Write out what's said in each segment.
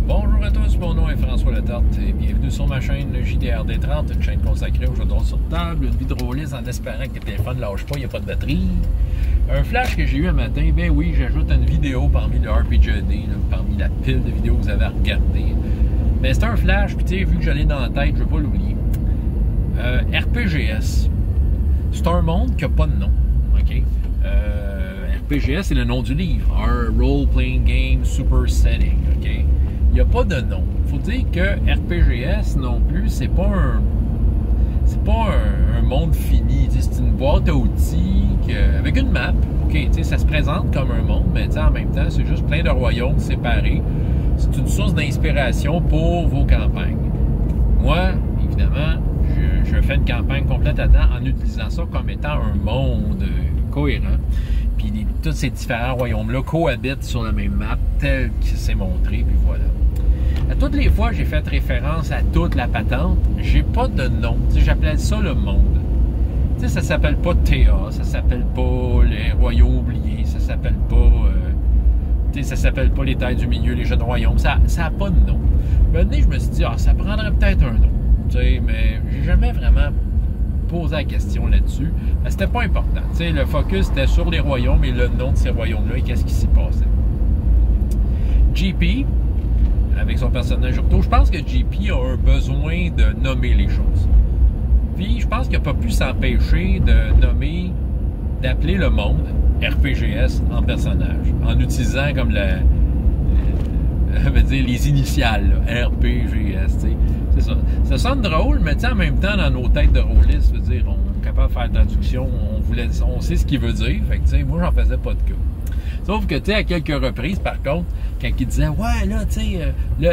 Bonjour à tous, mon nom est François Letarte et bienvenue sur ma chaîne JDRD30, une chaîne consacrée aux jeux de rôle sur table, une vie de rôliste en espérant que le téléphone ne lâche pas, il n'y a pas de batterie. Un flash que j'ai eu un matin, ben oui, j'ajoute une vidéo parmi le RPGAD, parmi la pile de vidéos que vous avez à regarder. Mais c'est un flash, puis tu sais, vu que j'allais dans la tête, je ne veux pas l'oublier. RPGS, c'est un monde qui n'a pas de nom, ok? RPGS, c'est le nom du livre, Our Role Playing Game Super Setting, ok? Il n'y a pas de nom. Il faut dire que RPGS non plus, c'est pas un monde fini. C'est une boîte à outils avec une map. OK, ça se présente comme un monde, mais en même temps, c'est juste plein de royaumes séparés. C'est une source d'inspiration pour vos campagnes. Moi, évidemment, je fais une campagne complète là-dedans en utilisant ça comme étant un monde cohérent. Puis tous ces différents royaumes-là cohabitent sur la même map tel que c'est montré, puis voilà. À toutes les fois, j'ai fait référence à toute la patente. J'ai pas de nom. J'appelais ça le monde. Ça s'appelle pas Théa, ça s'appelle pas les royaumes oubliés, ça s'appelle pas... ça s'appelle pas les tailles du milieu, les jeunes royaumes. Ça n'a pas de nom. Maintenant, je me suis dit, ça prendrait peut-être un nom. Mais j'ai jamais vraiment posé la question là-dessus. C'était pas important. Le focus était sur les royaumes et le nom de ces royaumes-là et qu'est-ce qui s'y passait. JP, avec son personnage Urto, je pense que JP a un besoin de nommer les choses. Puis, je pense qu'il n'a pas pu s'empêcher d'appeler le monde RPGS en personnage, en utilisant comme les initiales, là, RPGS, c'est ça. Ça sonne drôle, mais en même temps, dans nos têtes de rôlistes, on est capable de faire traduction, on sait ce qu'il veut dire, fait que moi, j'en faisais pas de cas. Sauf que, à quelques reprises, par contre, quand il disait, ouais, là,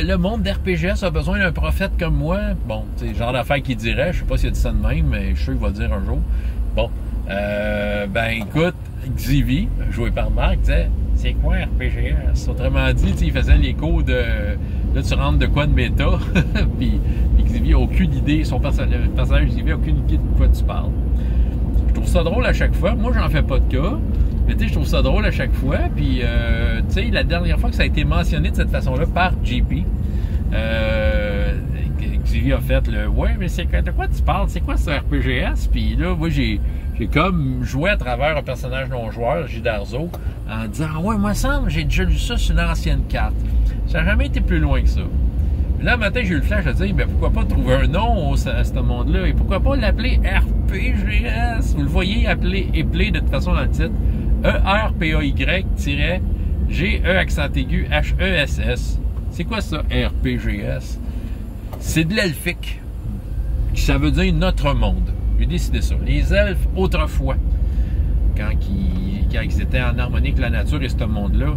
le monde d'RPGS a besoin d'un prophète comme moi, bon, genre d'affaire qu'il dirait, je sais pas s'il a dit ça de même, mais je suis sûr qu'il va le dire un jour. Bon, écoute, Xivy, joué par Marc, disait, c'est quoi RPGS? Autrement dit, il faisait l'écho de, là, tu rentres de quoi de méta, puis Xivy n'a aucune idée, le personnage Xivy n'a aucune idée de quoi tu parles. Je trouve ça drôle à chaque fois. Moi, j'en fais pas de cas. Mais je trouve ça drôle à chaque fois. Puis, la dernière fois que ça a été mentionné de cette façon-là par JP, Xivy a fait le « Ouais, mais de quoi tu parles? C'est quoi ce RPGS? » Puis là, moi, j'ai comme joué à travers un personnage non-joueur, Gidarzo, en disant « Ouais, moi, semble, j'ai déjà lu ça sur une ancienne carte. » Ça n'a jamais été plus loin que ça. Là, un matin, j'ai eu le flash de dire, pourquoi pas trouver un nom à ce monde-là? Et pourquoi pas l'appeler RPGS? Vous le voyez appelé de toute façon dans le titre. ERPAY-GE accent aigu HESS. C'est quoi ça, RPGS? C'est de l'elfique. Ça veut dire notre monde. J'ai décidé ça. Les elfes, autrefois, quand ils étaient en harmonie avec la nature et ce monde-là,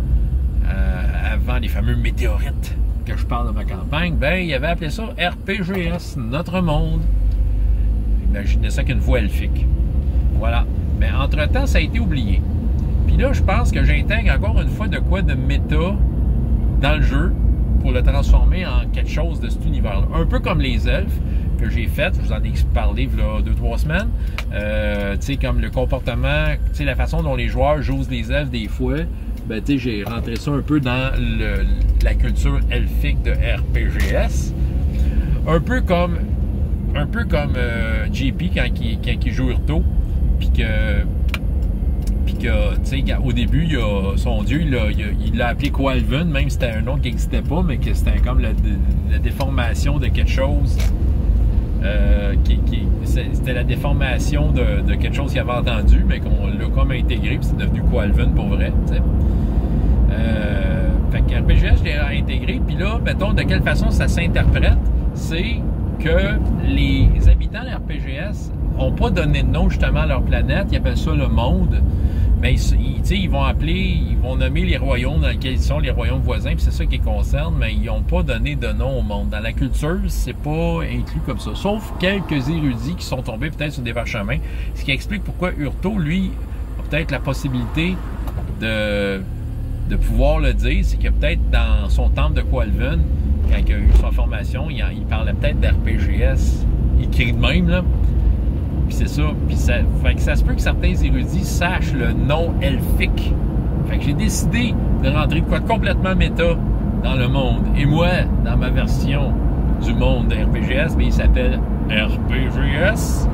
avant les fameux météorites que je parle de ma campagne, ils avaient appelé ça RPGS, notre monde. Imaginez ça qu'une voix elfique. Voilà. Mais entre-temps, ça a été oublié. Puis là, je pense que j'intègre encore une fois de quoi de méta dans le jeu pour le transformer en quelque chose de cet univers-là. Un peu comme les elfes que j'ai fait, je vous en ai parlé il y a 2-3 semaines, comme le comportement, la façon dont les joueurs jouent les elfes des fois, j'ai rentré ça un peu dans la culture elfique de RPGS. Un peu comme JP quand il joue Urto, puis que au début, son dieu, il l'a appelé Qualven, même si c'était un nom qui n'existait pas, mais que c'était comme la déformation de quelque chose. C'était la déformation de quelque chose qu'il avait entendu, mais qu'on l'a comme intégré, puis c'est devenu Qualven pour vrai. Fait que RPGS, je l'ai intégré, puis là, mettons, de quelle façon ça s'interprète, c'est que les habitants de RPGS n'ont pas donné de nom justement à leur planète, ils appellent ça le monde, mais ils vont nommer les royaumes dans lesquels ils sont, les royaumes voisins, puis c'est ça qui les concerne, mais ils n'ont pas donné de nom au monde. Dans la culture, c'est pas inclus comme ça, sauf quelques érudits qui sont tombés peut-être sur des parchemins, ce qui explique pourquoi Urto, lui, a peut-être la possibilité de pouvoir le dire, c'est que peut-être dans son temple de Qualven, quand il a eu sa formation, il parlait peut-être d'RPGS, écrit de même, là. Puis c'est ça. Puis ça se peut que certains érudits sachent le nom elfique. Fait que j'ai décidé de rentrer de quoi complètement méta dans le monde. Et moi, dans ma version du monde de RPGS, mais il s'appelle RPGS,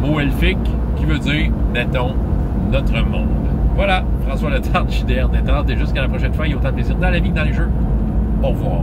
mot elfique qui veut dire, mettons, notre monde. Voilà, François Letarte, JDR Détente, et jusqu'à la prochaine fois, il y a autant de plaisir dans la vie que dans les jeux. Au revoir.